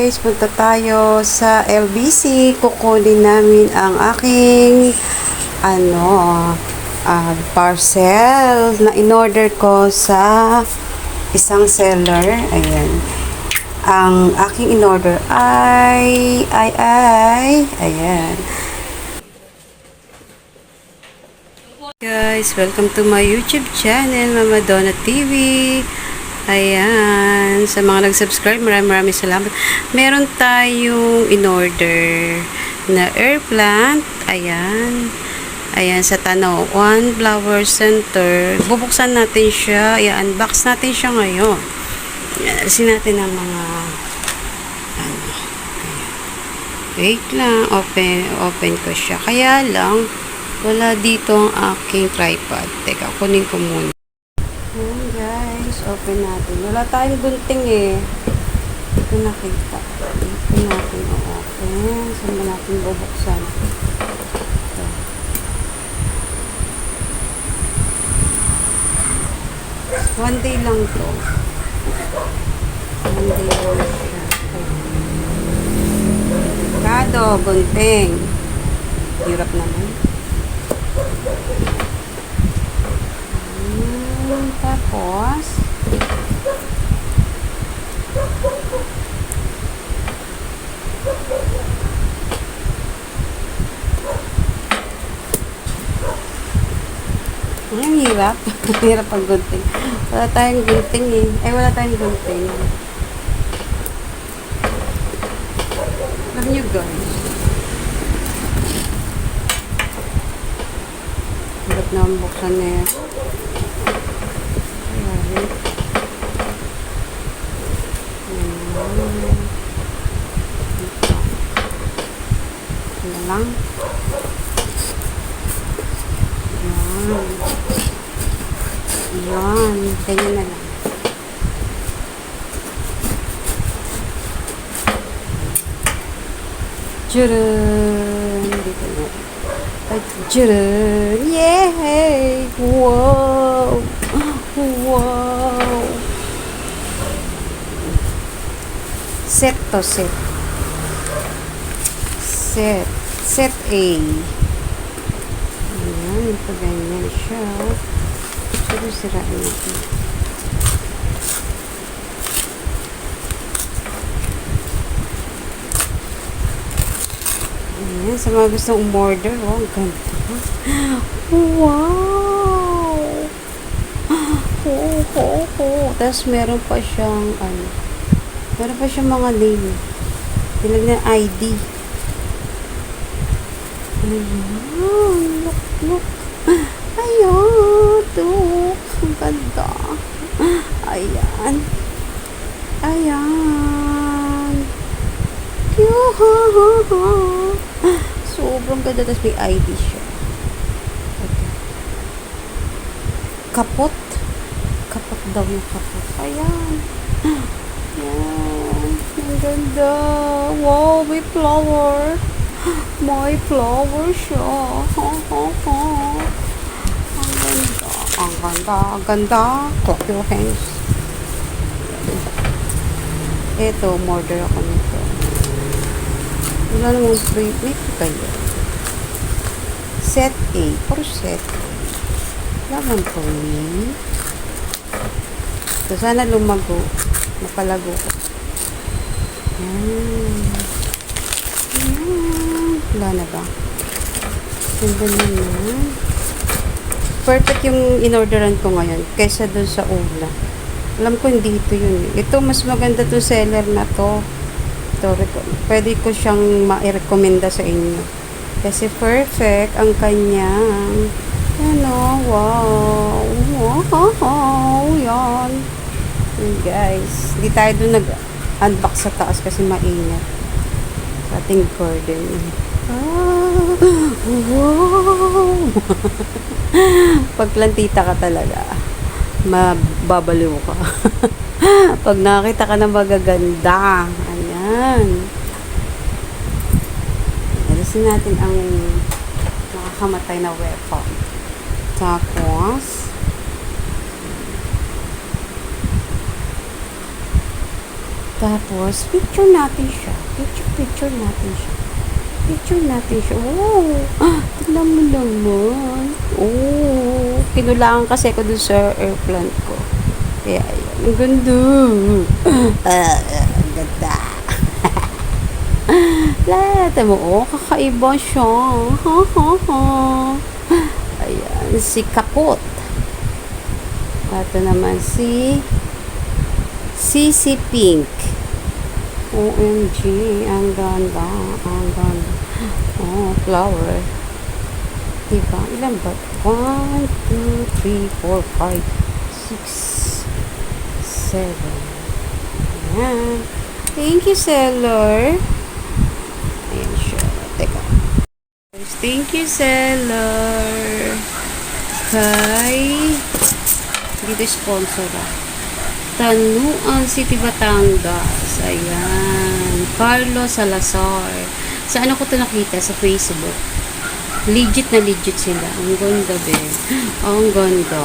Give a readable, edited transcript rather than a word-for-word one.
guys, punta tayo sa LBC. Kukunin namin ang aking parcel na in-order ko sa isang seller. Ayan. Ang aking in-order ayan. Guys, welcome to my YouTube channel, Mama Donna TV. Ayan, sa mga nag-subscribe, maraming salamat. Meron tayong in-order na air plant. Ayan. Ayan, sa Tanawan Flower Center. Bubuksan natin siya. I-unbox natin siya ngayon. Alisin natin ang mga wait lang. Open ko siya. Kaya lang, wala dito ang aking tripod. Teka, kunin ko muna. Ayan guys, open natin. Wala tayong gunting eh. Hindi ko nakita. Open natin ang open. Saan ba natin bubuksan? Ito. One day lang to. One day lang siya. Kado, gunting. Hirap naman. Tapos ang hirap. Hirap ang gunting. Wala tayong gunting eh. Wala tayong gunting. Alam nyo guys. Hirap na ang buksan na yan. Lang. Yan. Ganyan na lang. Tsurun! Dito na. Tsurun! Yay! Wow! Wow! Set to set. Set A. Ayan, ito ganyan siya. Pero sirain natin. Ayan, sa mga gustong umorder, oh, ganda. Wow! Tapos meron pa siyang, meron pa siyang mga name. Nilagyan ng ID. Ayan, look. Ayan, look. Ang ganda. Ayan. Sobrang ganda. Tapos may ID siya. Kapot daw yung kapot. Ayan. Ayan. Ang ganda. Wow, may flower. May flower siya. Ang ganda. Clap your hands. Ito, order ako nito. Wala namang free. May kayo. Set A. Puro set. Laman po ni. So, sana lumago. Napalago ko. Wala na ba? Ganda naman. Perfect yung in-orderan ko ngayon kaysa dun sa una. Alam ko hindi ito yun. Ito mas maganda to seller na to. Ito, pwede ko siyang ma-recommenda sa inyo. Kasi perfect ang kanyang wow. Yan. Guys, hindi tayo dun nag-unbox sa taas kasi maingat. Sa ating garden. Wow! Pagplantita ka talaga, mababaliw ka. Pag nakita ka ng magaganda, ayan. Alisin natin ang nakakamatay na weapon. Tapos, Tapos, picture natin siya. Picture natin siya. Picture natin siya. Oh, tignan mo naman. Oh, kinulangan kasi ako dun sa airplane ko. Kaya, ayan. Ang ganda. Ang ganda. Lahat mo, oh, kakaiba siya. Ha, ha, ha. Ayan, si Kapot. Ito naman si CC Pink. OMG, ang ganda, ang ganda. Oh, flower. Diba? Ilan ba? 1, 2, 3, 4, 5, 6, 7. Ayan. Thank you, seller. Ayan siya. Teka. Thank you, seller. Kay dito sponsor Tanuan City, Batangas. Ayan. Carlos Salazar. Sa ano ko ito nakita? Sa Facebook. Legit na legit sila. Ang ganda, be. Ang ganda.